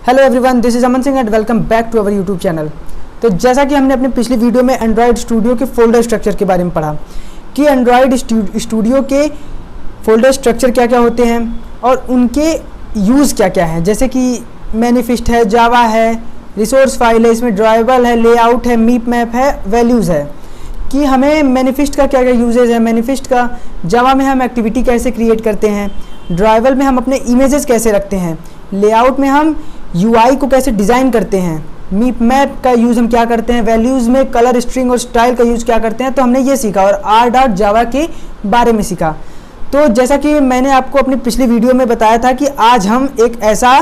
Hello everyone, this is Aman Singh and welcome back to our YouTube channel. तो जैसा कि हमने अपनी पिछली वीडियो में एंड्रॉयड स्टूडियो के फोल्डर स्ट्रक्चर के बारे में पढ़ा कि एंड्रॉयड स्टूडियो के फोल्डर स्ट्रक्चर क्या क्या होते हैं और उनके यूज़ क्या क्या हैं, जैसे कि मैनिफेस्ट है, जावा है, रिसोर्स फाइल है, इसमें ड्राइवल है, लेआउट है, मीप मैप है, वैल्यूज़ है कि हमें मैनिफेस्ट का क्या क्या यूजेज है। मैनिफेस्ट का जावा में हम एक्टिविटी कैसे क्रिएट करते हैं, ड्राइवल में हम अपने इमेजेस कैसे रखते हैं, लेआउट में हम यूआई को कैसे डिज़ाइन करते हैं, मीप मैप का यूज़ हम क्या करते हैं, वैल्यूज़ में कलर स्ट्रिंग और स्टाइल का यूज़ क्या करते हैं। तो हमने ये सीखा और R.Java के बारे में सीखा। तो जैसा कि मैंने आपको अपनी पिछली वीडियो में बताया था कि आज हम एक ऐसा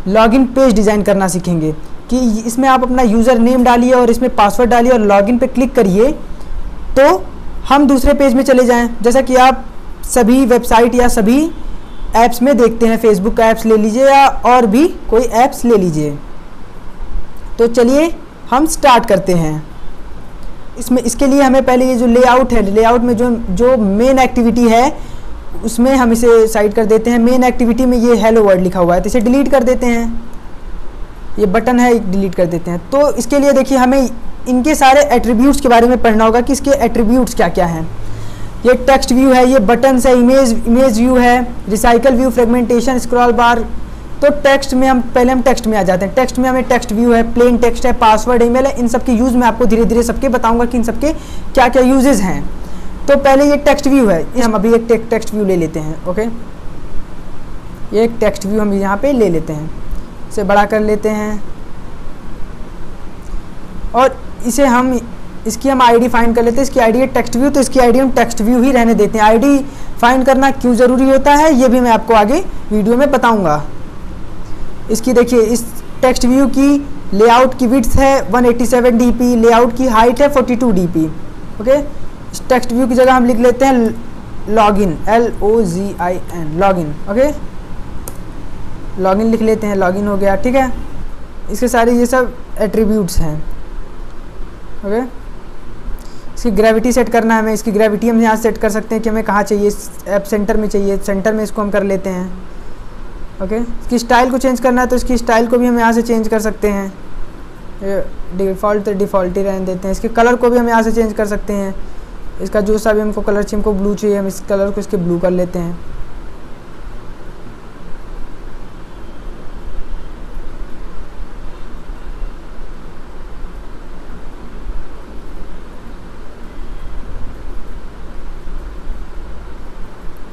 लॉगिन पेज डिज़ाइन करना सीखेंगे कि इसमें आप अपना यूज़र नेम डालिए और इसमें पासवर्ड डालिए और लॉगिन पे क्लिक करिए तो हम दूसरे पेज में चले जाएं। जैसा कि आप सभी वेबसाइट या सभी ऐप्स में देखते हैं, फेसबुक का ऐप्स ले लीजिए या और भी कोई ऐप्स ले लीजिए। तो चलिए हम स्टार्ट करते हैं। इसके लिए हमें पहले ये जो लेआउट है, लेआउट में जो मेन एक्टिविटी है उसमें हम इसे साइड कर देते हैं। मेन एक्टिविटी में ये हेलो वर्ड लिखा हुआ है तो इसे डिलीट कर देते हैं। ये बटन है, डिलीट कर देते हैं। तो इसके लिए देखिए हमें इनके सारे एट्रीब्यूट्स के बारे में पढ़ना होगा कि इसके एट्रीब्यूट्स क्या क्या हैं। ये टेक्स्ट व्यू है, ये बटन्स है, इमेज व्यू है, रिसाइकल व्यू, फ्रेगमेंटेशन, स्क्रॉल बार। तो टेक्स्ट में हम टेक्स्ट में आ जाते हैं। टेक्स्ट में हमें टेक्स्ट व्यू है, प्लेन टेक्स्ट है, पासवर्ड, ईमेल है। इन सब के यूज़ मैं आपको धीरे धीरे सबके बताऊंगा कि इन सबके क्या क्या यूजेस हैं। तो पहले ये टेक्स्ट व्यू है, हम अभी एक टेक्स्ट व्यू ले लेते हैं। ओके, ये एक टेक्स्ट व्यू हम यहाँ पे ले लेते हैं, इसे बड़ा कर लेते हैं और इसे हम इसकी हम आईडी फाइंड कर लेते हैं। इसकी आईडी है टेक्स्ट व्यू, तो इसकी आईडी हम टेक्स्ट व्यू ही रहने देते हैं। आईडी फाइंड करना क्यों ज़रूरी होता है ये भी मैं आपको आगे वीडियो में बताऊंगा। इसकी देखिए, इस टेक्स्ट व्यू की लेआउट की विड्थ है 187 dp, लेआउट की हाइट है 42 dp। ओके, इस टेक्स्ट व्यू की जगह हम लिख लेते हैं login, LOGIN, login. Okay, login लिख लेते हैं, लॉगिन हो गया। ठीक है, इसके सारे ये सब एट्रीब्यूट्स हैं। ओके, इसकी ग्रेविटी सेट करना है हमें। इसकी ग्रेविटी हम यहाँ सेट कर सकते हैं कि हमें कहाँ चाहिए, ऐप सेंटर में चाहिए, सेंटर में इसको हम कर लेते हैं। ओके, इसकी स्टाइल को चेंज करना है तो इसकी स्टाइल को भी हम यहाँ से चेंज कर सकते हैं। डिफ़ॉल्ट ही रहने देते हैं। इसके कलर को भी हम यहाँ से चेंज कर सकते हैं। इसका जो सा भी हमको कलर चाहिए, हमको ब्लू चाहिए, हम इस कलर को इसके ब्लू कर लेते हैं।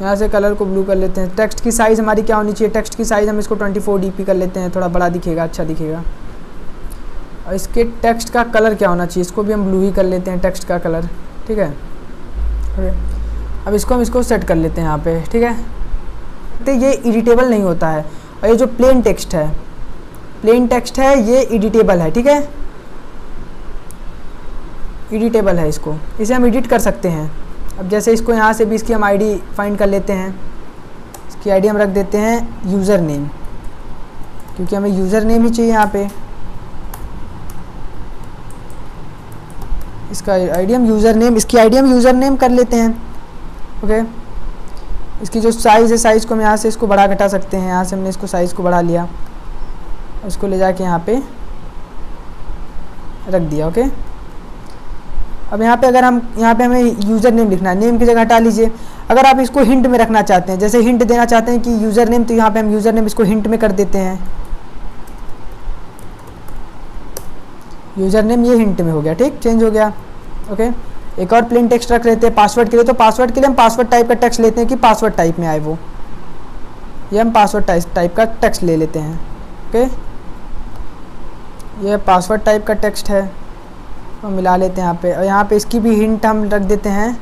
यहाँ से कलर को ब्लू कर लेते हैं। टेक्स्ट की साइज़ हमारी क्या होनी चाहिए, टेक्स्ट की साइज़ हम इसको 24 dp कर लेते हैं, थोड़ा बड़ा दिखेगा, अच्छा दिखेगा। और इसके टेक्स्ट का कलर क्या होना चाहिए, इसको भी हम ब्लू ही कर लेते हैं, टेक्स्ट का कलर। ठीक है, ओके, अब इसको सेट कर लेते हैं यहाँ पे। ठीक है, तो ये एडिटेबल नहीं होता है और ये जो प्लेन टेक्स्ट है ये एडिटेबल है। ठीक है, एडिटेबल है, इसे हम एडिट कर सकते हैं। अब जैसे इसको यहाँ से भी इसकी हम आईडी फाइंड कर लेते हैं। इसकी आईडी हम रख देते हैं यूज़र नेम, क्योंकि हमें यूज़र नेम ही चाहिए यहाँ पे। इसका आईडी हम यूज़र नेम, इसकी आईडी हम यूज़र नेम कर लेते हैं। ओके, इसकी जो साइज़ है, साइज़ को हम यहाँ से इसको बढ़ा घटा सकते हैं। यहाँ से हमने इसको साइज़ को बढ़ा लिया, इसको ले जाके यहाँ पे रख दिया। ओके, अब यहाँ पे अगर हमें यूज़र नेम लिखना है, नेम की जगह हटा लीजिए। अगर आप इसको हिंट में रखना चाहते हैं, जैसे हिंट देना चाहते हैं कि यूज़र नेम, तो यहाँ पे हम यूज़र नेम इसको हिंट में कर देते हैं। यूज़र नेम ये हिंट में हो गया। ठीक, चेंज हो गया। ओके, एक और प्लेन टेक्स्ट रख लेते हैं पासवर्ड के लिए। तो पासवर्ड के लिए हम पासवर्ड टाइप का टेक्स्ट लेते हैं कि पासवर्ड टाइप में आए वो, ये हम पासवर्ड टाइप का टेक्स्ट ले लेते हैं। ओके, ये पासवर्ड टाइप का टेक्स्ट है तो मिला लेते हैं यहाँ पे। और यहाँ पे इसकी भी हिंट हम रख देते हैं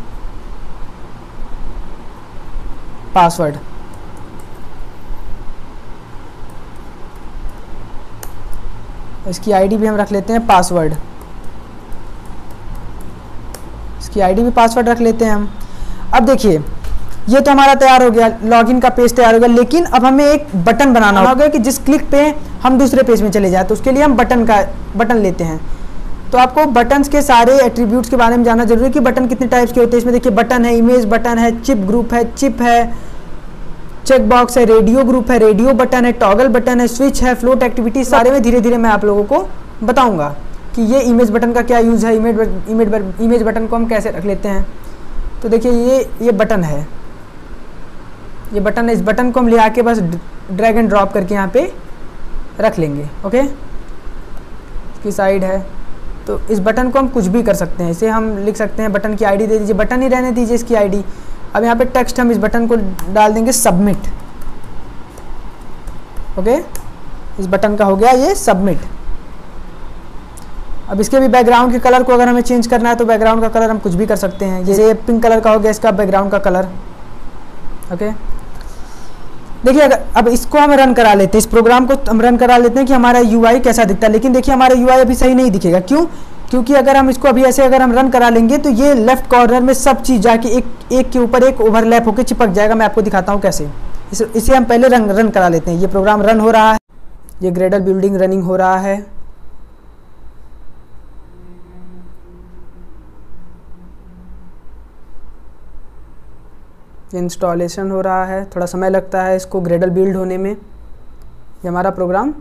पासवर्ड। इसकी आईडी भी हम रख लेते हैं पासवर्ड। इसकी आईडी भी पासवर्ड रख लेते हैं हम। अब देखिए, ये तो हमारा तैयार हो गया, लॉगिन का पेज तैयार हो गया। लेकिन अब हमें एक बटन बनाना होगा कि जिस क्लिक पे हम दूसरे पेज में चले जाए। तो उसके लिए हम बटन लेते हैं। तो आपको बटन्स के सारे एट्रीब्यूट्स के बारे में जानना जरूरी है कि बटन कितने टाइप्स के होते हैं। इसमें देखिए बटन है, इमेज बटन है, चिप ग्रुप है, चिप है, चेक बॉक्स है, रेडियो ग्रुप है, रेडियो बटन है, टॉगल बटन है, स्विच है, फ्लोट एक्टिविटी, सारे में धीरे धीरे मैं आप लोगों को बताऊंगा कि ये इमेज बटन का क्या यूज़ है, इमेज बटन को हम कैसे रख लेते हैं। तो देखिए ये बटन है, ये बटन है, इस बटन को हम ले आके बस ड्रैग एंड ड्रॉप करके यहाँ पे रख लेंगे। ओके, इसकी साइड है, तो इस बटन को हम कुछ भी कर सकते हैं। इसे हम लिख सकते हैं, बटन की आईडी दे दीजिए, बटन ही रहने दीजिए इसकी आईडी। अब यहाँ पे टेक्स्ट हम इस बटन को डाल देंगे सबमिट। ओके, इस बटन का हो गया ये सबमिट। अब इसके भी बैकग्राउंड के कलर को अगर हमें चेंज करना है तो बैकग्राउंड का कलर हम कुछ भी कर सकते हैं, जैसे पिंक कलर का हो गया इसका बैकग्राउंड का कलर। ओके, देखिए अगर अब इसको हम रन करा लेते हैं, इस प्रोग्राम को हम रन करा लेते हैं कि हमारा यूआई कैसा दिखता है। लेकिन देखिए हमारा यूआई अभी सही नहीं दिखेगा, क्यों? क्योंकि अगर हम इसको अभी ऐसे अगर हम रन करा लेंगे तो ये लेफ्ट कॉर्नर में सब चीज़ जाके एक के ऊपर एक ओवरलैप होकर चिपक जाएगा। मैं आपको दिखाता हूँ कैसे। इसे हम पहले रन करा लेते हैं। ये प्रोग्राम रन हो रहा है, ये ग्रेडल बिल्डिंग रनिंग हो रहा है। इंस्टॉलेशन हो रहा है, थोड़ा समय लगता है इसको ग्रेडल बिल्ड होने में। ये हमारा प्रोग्राम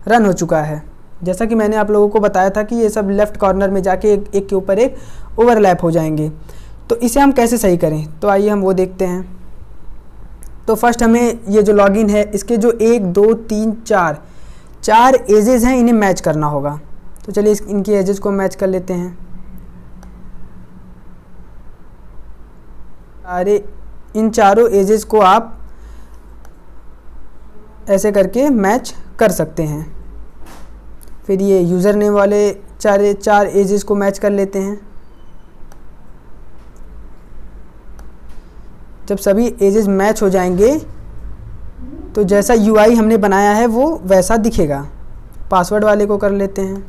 रन हो चुका है। जैसा कि मैंने आप लोगों को बताया था कि ये सब लेफ़्ट कॉर्नर में जाके एक के ऊपर एक ओवरलैप हो जाएंगे। तो इसे हम कैसे सही करें, तो आइए हम वो देखते हैं। तो फर्स्ट हमें ये जो लॉगिन है इसके जो 1 2 3 4 एजेस हैं, इन्हें मैच करना होगा। तो चलिए इनकी एजेस को मैच कर लेते हैं। अरे इन चारों एजेस को आप ऐसे करके मैच कर सकते हैं। फिर ये यूज़र नेम वाले चार एजेस को मैच कर लेते हैं। जब सभी एजेस मैच हो जाएंगे तो जैसा यूआई हमने बनाया है वो वैसा दिखेगा। पासवर्ड वाले को कर लेते हैं।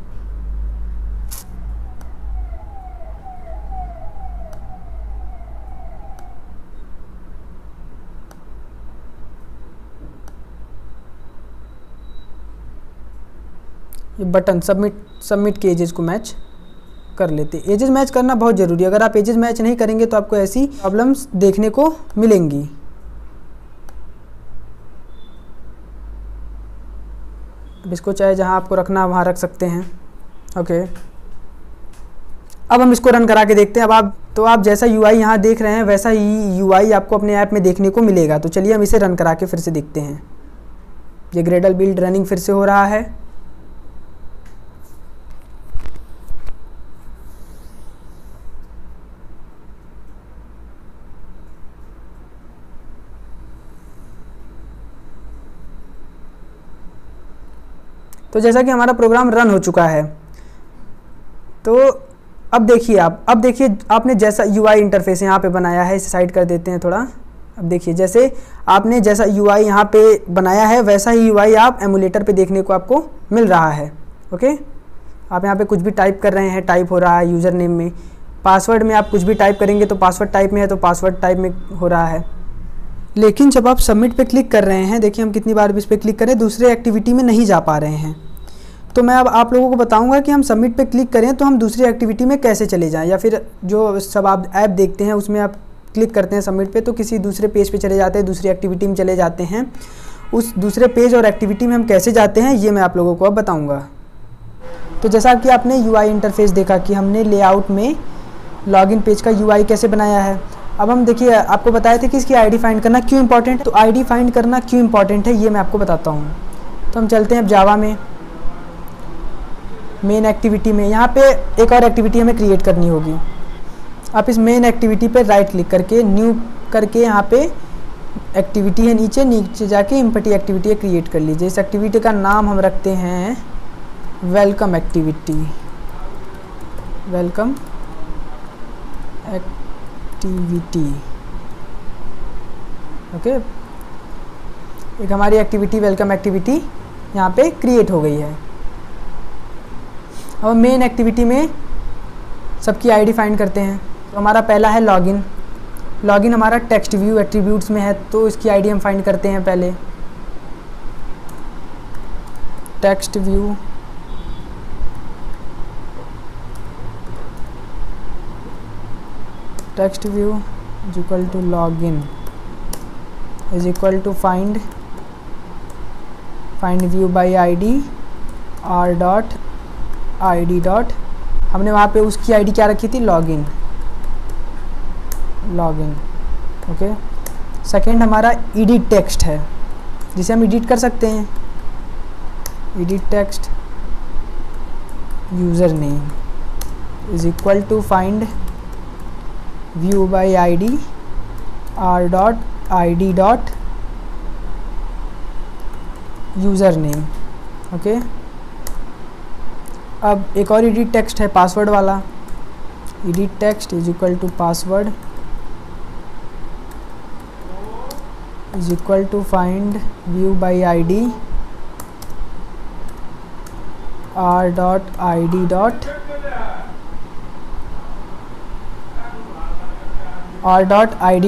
ये बटन सबमिट के एजेस को मैच कर लेते। एजेस मैच करना बहुत ज़रूरी है। अगर आप एजेस मैच नहीं करेंगे तो आपको ऐसी प्रॉब्लम्स देखने को मिलेंगी। अब इसको चाहे जहां आपको रखना वहां रख सकते हैं। ओके, अब हम इसको रन करा के देखते हैं। अब आप जैसा यूआई यहाँ देख रहे हैं वैसा ही यूआई आपको अपने ऐप में देखने को मिलेगा। तो चलिए हम इसे रन करा के फिर से देखते हैं। ये ग्रेडल बिल्ड रनिंग फिर से हो रहा है। तो जैसा कि हमारा प्रोग्राम रन हो चुका है, तो अब देखिए आपने जैसा यूआई इंटरफेस यहाँ पे बनाया है, इसे साइड कर देते हैं थोड़ा। अब देखिए जैसे आपने जैसा यूआई यहाँ पे बनाया है वैसा ही यूआई आप एमुलेटर पे देखने को आपको मिल रहा है। ओके, आप यहाँ पे कुछ भी टाइप कर रहे हैं, टाइप हो रहा है यूज़र नेम में। पासवर्ड में आप कुछ भी टाइप करेंगे तो पासवर्ड टाइप में है, तो पासवर्ड टाइप में हो रहा है। लेकिन जब आप सबमिट पे क्लिक कर रहे हैं, देखिए हम कितनी बार भी इस पर क्लिक करें, दूसरे एक्टिविटी में नहीं जा पा रहे हैं। तो मैं अब आप लोगों को बताऊंगा कि हम सबमिट पे क्लिक करें तो हम दूसरी एक्टिविटी में कैसे चले जाएं, या फिर जो सब आप ऐप देखते हैं उसमें आप क्लिक करते हैं सबमिट पे तो किसी दूसरे पेज पे चले जाते हैं, दूसरी एक्टिविटी में चले जाते हैं। उस दूसरे पेज और एक्टिविटी में हम कैसे जाते हैं ये मैं आप लोगों को अब बताऊँगा। तो जैसा कि आपने यूआई इंटरफेस देखा कि हमने लेआउट में लॉगिन पेज का यूआई कैसे बनाया है। अब हम देखिए आपको बताए थे कि इसकी आईडी फाइंड करना क्यों इंपॉर्टेंट है। तो आईडी फाइंड करना क्यों इंपॉर्टेंट है ये मैं आपको बताता हूँ। तो हम चलते हैं अब जावा में, मेन एक्टिविटी में। यहाँ पे एक और एक्टिविटी हमें क्रिएट करनी होगी। आप इस मेन एक्टिविटी पे राइट क्लिक करके न्यू करके यहाँ पे एक्टिविटी है नीचे जाके इम्पटी एक्टिविटी क्रिएट कर लीजिए। इस एक्टिविटी का नाम हम रखते हैं welcome activity. Welcome activity. Okay, एक हमारी एक्टिविटी वेलकम एक्टिविटी यहाँ पे क्रिएट हो गई है। अब मेन एक्टिविटी में सबकी आईडी फाइंड करते हैं। तो हमारा पहला है लॉगिन। लॉगिन हमारा टेक्स्ट व्यू एट्रीब्यूट्स में है, तो इसकी आईडी हम फाइंड करते हैं पहले। Text view is equal to login. Is equal to find view by ID R dot ID dot, हमने वहाँ पे उसकी आईडी क्या रखी थी, लॉगिन। ओके। सेकंड हमारा एडिट टेक्स्ट है, जिसे हम एडिट कर सकते हैं। Edit text user name is equal to find view by ID R dot ID dot user name. Okay. अब एक और एडिट टेक्स्ट है पासवर्ड वाला। Edit text is equal to password is equal to find view by ID R dot ID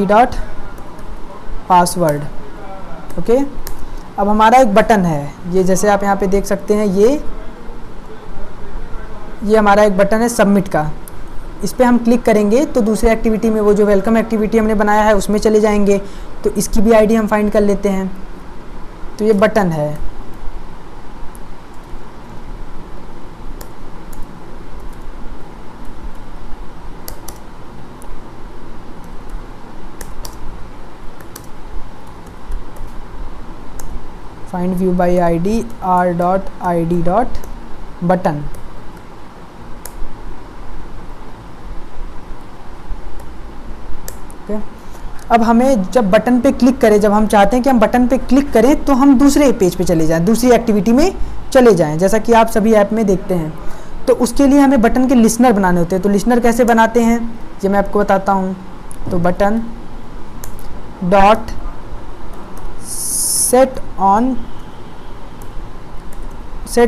dot password. Okay. अब हमारा एक button है, ये जैसे आप यहाँ पे देख सकते हैं, ये हमारा एक बटन है सबमिट का। इस पर हम क्लिक करेंगे तो दूसरे एक्टिविटी में, वो जो वेलकम एक्टिविटी हमने बनाया है उसमें चले जाएंगे। तो इसकी भी आईडी हम फाइंड कर लेते हैं। तो ये बटन है, find view by ID R dot ID dot button. अब हमें जब बटन पे क्लिक करें, जब हम चाहते हैं कि हम बटन पे क्लिक करें तो हम दूसरे पेज पे चले जाएं, दूसरी एक्टिविटी में चले जाएं, जैसा कि आप सभी ऐप में देखते हैं। तो उसके लिए हमें बटन के लिस्नर बनाने होते हैं। तो लिस्नर कैसे बनाते हैं ये मैं आपको बताता हूँ। तो button dot set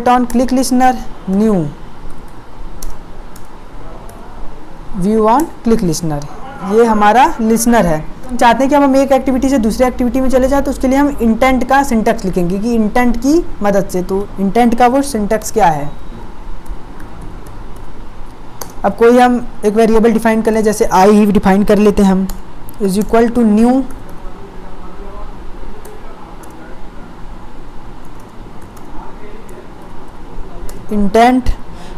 on click listener new view on click listener, ये हमारा लिस्नर है। हम चाहते हैं कि हम एक एक्टिविटी से दूसरी एक्टिविटी में चले जाए, तो उसके लिए हम इंटेंट का सिंटैक्स लिखेंगे कि इंटेंट की मदद से। तो इंटेंट का वो सिंटैक्स क्या है। अब कोई हम एक वेरिएबल डिफाइन कर लें, जैसे आई ही डिफाइन कर लेते हैं हम, is equal to new intent.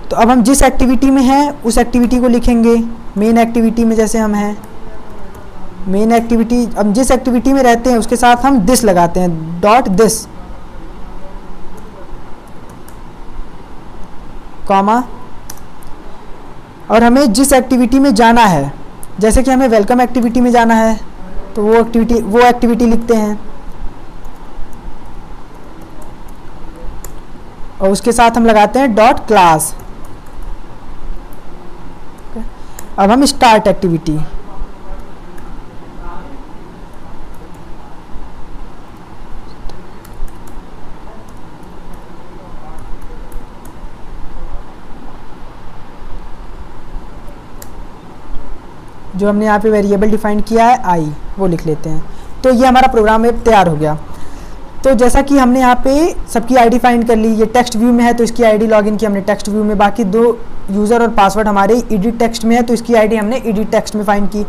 तो अब हम जिस एक्टिविटी में हैं उस एक्टिविटी को लिखेंगे। मेन एक्टिविटी में जैसे हम हैं, मेन एक्टिविटी, अब जिस एक्टिविटी में रहते हैं उसके साथ हम दिस लगाते हैं, डॉट दिस कॉमा। और हमें जिस एक्टिविटी में जाना है, जैसे कि हमें वेलकम एक्टिविटी में जाना है तो वो एक्टिविटी लिखते हैं और उसके साथ हम लगाते हैं डॉट क्लास। अब हम स्टार्ट एक्टिविटी, जो हमने यहाँ पे वेरिएबल डिफाइन किया है आई, वो लिख लेते हैं। तो ये हमारा प्रोग्राम तैयार हो गया। तो जैसा कि हमने यहाँ पे सबकी आईडी फाइंड कर ली, ये टेक्स्ट व्यू में है तो इसकी आईडी लॉगिन की हमने टेक्स्ट व्यू में, बाकी दो यूज़र और पासवर्ड हमारे एडिट टेक्स्ट में है तो इसकी आईडी हमने एडिट टेक्स्ट में फाइंड की।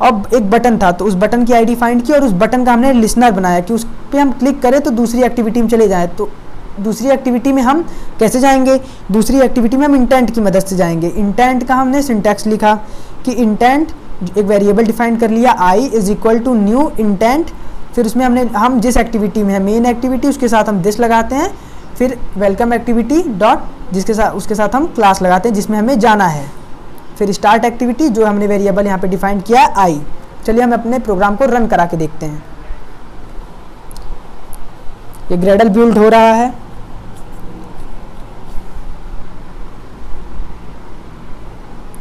अब एक बटन था तो उस बटन की आईडी फाइंड की और उस बटन का हमने लिसनर बनाया कि उस पर हम क्लिक करें तो दूसरी एक्टिविटी में चले जाएँ। तो दूसरी एक्टिविटी में हम कैसे जाएंगे, दूसरी एक्टिविटी में हम इंटेंट की मदद से जाएंगे। इंटेंट का हमने सिंटैक्स लिखा कि इंटेंट, एक वेरिएबल डिफाइन कर लिया I is equal to new intent, फिर उसमें हम जिस एक्टिविटी में है मेन एक्टिविटी उसके साथ हम दिस लगाते हैं, फिर वेलकम एक्टिविटी डॉट उसके साथ हम क्लास लगाते हैं जिसमें हमें जाना है, फिर स्टार्ट एक्टिविटी जो हमने वेरिएबल यहाँ पे डिफाइन किया आई। चलिए हम अपने प्रोग्राम को रन करा के देखते हैं। ये ग्रेडल बिल्ड हो रहा है।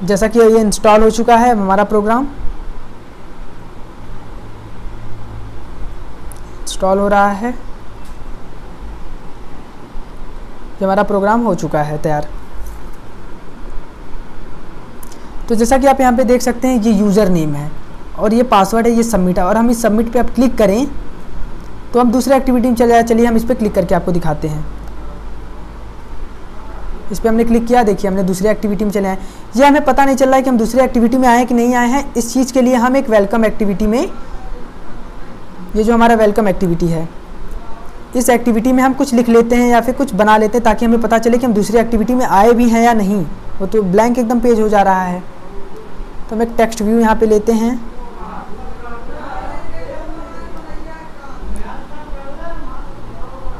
जैसा कि ये इंस्टॉल हो चुका है हमारा प्रोग्राम, इंस्टॉल हो रहा है, ये हमारा प्रोग्राम हो चुका है तैयार। तो जैसा कि आप यहाँ पे देख सकते हैं ये यूज़र नेम है और ये पासवर्ड है, ये सबमिट है, और हम इस सबमिट पे आप क्लिक करें तो हम दूसरे एक्टिविटी में चले जाए। चलिए हम इस पर क्लिक करके आपको दिखाते हैं। इस पर हमने क्लिक किया, देखिए हमने दूसरी एक्टिविटी में चले आए। ये हमें पता नहीं चल रहा है कि हम दूसरी एक्टिविटी में आए हैं कि नहीं आए हैं। इस चीज़ के लिए हम एक वेलकम एक्टिविटी में ये जो हमारा वेलकम एक्टिविटी है, इस एक्टिविटी में हम कुछ लिख लेते हैं या फिर कुछ बना लेते हैं ताकि हमें पता चले कि हम दूसरी एक्टिविटी में आए भी हैं या नहीं। वो तो ब्लैंक एकदम पेज हो जा रहा है। तो हम एक टेक्स्ट व्यू यहाँ पे लेते हैं।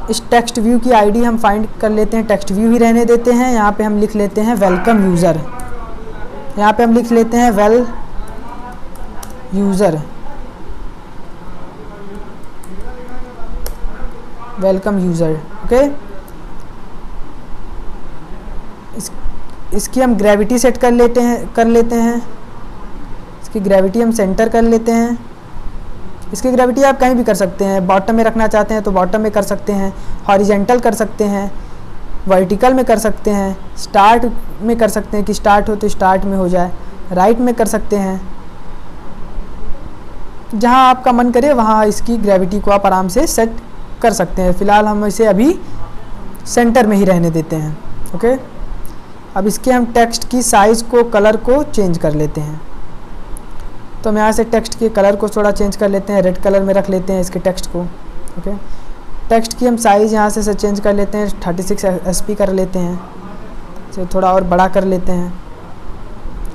इस टेक्स्ट व्यू की आईडी हम फाइंड कर लेते हैं, टेक्स्ट व्यू ही रहने देते हैं। यहाँ पे हम लिख लेते हैं वेलकम यूज़र। यहाँ पे हम लिख लेते हैं well user, welcome user. Okay, इसकी हम ग्रेविटी सेट कर लेते हैं। इसकी ग्रेविटी हम सेंटर कर लेते हैं। इसकी ग्रेविटी आप कहीं भी कर सकते हैं, बॉटम में रखना चाहते हैं तो बॉटम में कर सकते हैं, हॉरिजेंटल कर सकते हैं, वर्टिकल में कर सकते हैं, स्टार्ट में कर सकते हैं कि स्टार्ट हो तो स्टार्ट में हो जाए, राइट में कर सकते हैं। जहां आपका मन करे वहां इसकी ग्रेविटी को आप आराम से सेट कर सकते हैं। फ़िलहाल हम इसे अभी सेंटर में ही रहने देते हैं। ओके, अब इसके हम टेक्स्ट की साइज़ को, कलर को चेंज कर लेते हैं। तो हम यहाँ से टेक्स्ट के कलर को थोड़ा चेंज कर लेते हैं, रेड कलर में रख लेते हैं इसके टेक्स्ट को। ओके, टेक्स्ट की हम साइज़ यहाँ से चेंज कर लेते हैं, 36 SP कर लेते हैं, इसे थोड़ा और बड़ा कर लेते हैं।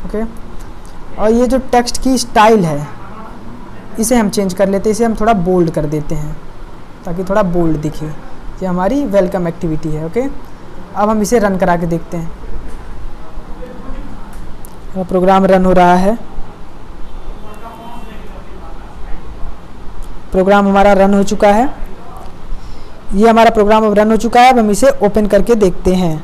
ओके, और ये जो टेक्स्ट की स्टाइल है इसे हम चेंज कर लेते हैं, इसे हम थोड़ा बोल्ड कर देते हैं ताकि थोड़ा बोल्ड दिखे। ये हमारी वेलकम एक्टिविटी है। ओके, अब हम इसे रन करा के देखते हैं। प्रोग्राम रन हो रहा है। प्रोग्राम हमारा रन हो चुका है। ये हमारा प्रोग्राम अब रन हो चुका है। अब हम इसे ओपन करके देखते हैं।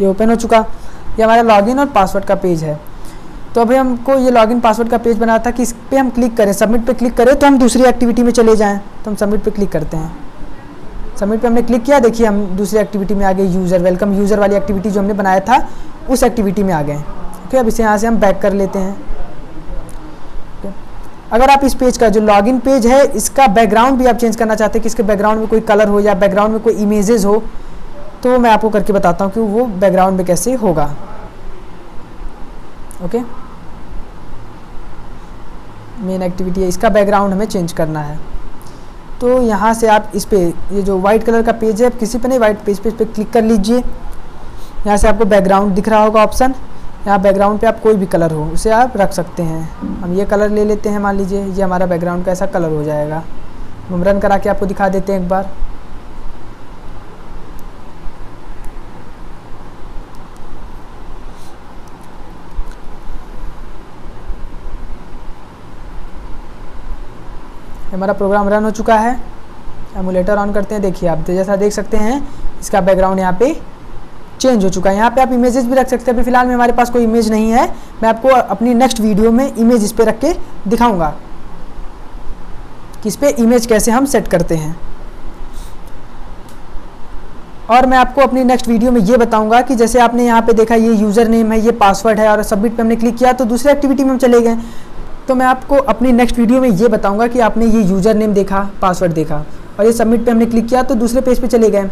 ये ओपन हो चुका। ये हमारा लॉगिन और पासवर्ड का पेज है। तो अभी हमको ये लॉगिन पासवर्ड का पेज बना था कि इस पर हम क्लिक करें, सबमिट पे क्लिक करें तो हम दूसरी एक्टिविटी में चले जाएं। तो हम सबमिट पे क्लिक करते हैं। सबमिट पे हमने क्लिक किया, देखिए हम दूसरी एक्टिविटी में आ गए, यूज़र, वेलकम यूज़र वाली एक्टिविटी जो हमने बनाया था उस एक्टिविटी में आ गए। ओके, अब इसे यहाँ से हम बैक कर लेते हैं। ओके, अगर आप इस पेज का जो लॉगिन पेज है इसका बैकग्राउंड भी आप चेंज करना चाहते हैं कि इसके बैकग्राउंड में कोई कलर हो या बैकग्राउंड में कोई इमेजेस हो, तो मैं आपको करके बताता हूँ कि वो बैकग्राउंड में कैसे होगा। ओके, मेन एक्टिविटी है, इसका बैकग्राउंड हमें चेंज करना है। तो यहाँ से आप इस पे, ये जो वाइट कलर का पेज है, किसी पे नहीं, वाइट पेज पे क्लिक कर लीजिए। यहाँ से आपको बैकग्राउंड दिख रहा होगा ऑप्शन। यहाँ बैकग्राउंड पे आप कोई भी कलर हो उसे आप रख सकते हैं। हम ये कलर ले लेते हैं, मान लीजिए ये हमारा बैकग्राउंड का ऐसा कलर हो जाएगा। हम रन करा के आपको दिखा देते हैं एक बार। हमारा प्रोग्राम रन हो चुका है। एमुलेटर ऑन करते हैं, देखिए आप जैसा देख सकते हैं इसका बैकग्राउंड यहाँ पे चेंज हो चुका है। यहाँ पे आप इमेजेस भी रख सकते हैं। अभी फिलहाल में हमारे पास कोई इमेज नहीं है, मैं आपको अपनी नेक्स्ट वीडियो में इमेज इस पे रख के दिखाऊंगा कि इस पे इमेज कैसे हम सेट करते हैं। और मैं आपको अपनी नेक्स्ट वीडियो में ये बताऊंगा कि जैसे आपने यहाँ पे देखा ये यूज़र नेम है, ये पासवर्ड है और सबमिट पे हमने क्लिक किया तो दूसरी एक्टिविटी में हम चले गए। तो मैं आपको अपनी नेक्स्ट वीडियो में ये बताऊंगा कि आपने ये यूज़र नेम देखा, पासवर्ड देखा और ये सबमिट पे हमने क्लिक किया तो दूसरे पेज पे चले गए।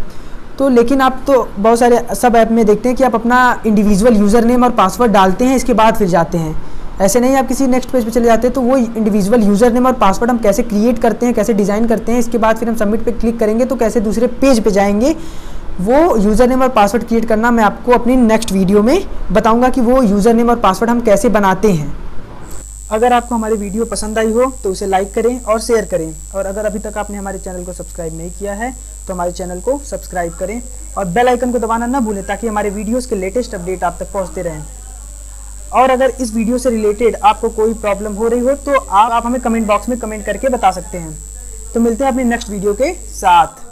तो लेकिन आप तो बहुत सारे सब ऐप में देखते हैं कि आप अपना इंडिविजुअल यूज़र नेम और पासवर्ड डालते हैं, इसके बाद फिर जाते हैं। ऐसे नहीं, आप किसी नेक्स्ट पेज पे चले जाते हैं। तो वो इंडिविजुअल यूज़र नेम और पासवर्ड हम कैसे क्रिएट करते हैं, कैसे डिज़ाइन करते हैं, इसके बाद फिर हम सबमिट पे क्लिक करेंगे तो कैसे दूसरे पेज पे जाएंगे, वो यूज़र नेम और पासवर्ड क्रिएट करना मैं आपको अपनी नेक्स्ट वीडियो में बताऊँगा कि वो यूज़र नेम और पासवर्ड हम कैसे बनाते हैं। अगर आपको हमारी वीडियो पसंद आई हो तो उसे लाइक करें और शेयर करें, और अगर अभी तक आपने हमारे चैनल को सब्सक्राइब नहीं किया है तो हमारे चैनल को सब्सक्राइब करें और बेल आइकन को दबाना ना भूलें ताकि हमारे वीडियोस के लेटेस्ट अपडेट आप तक पहुंचते रहें। और अगर इस वीडियो से रिलेटेड आपको कोई प्रॉब्लम हो रही हो तो आप हमें कमेंट बॉक्स में कमेंट करके बता सकते हैं। तो मिलते हैं अपनी नेक्स्ट वीडियो के साथ।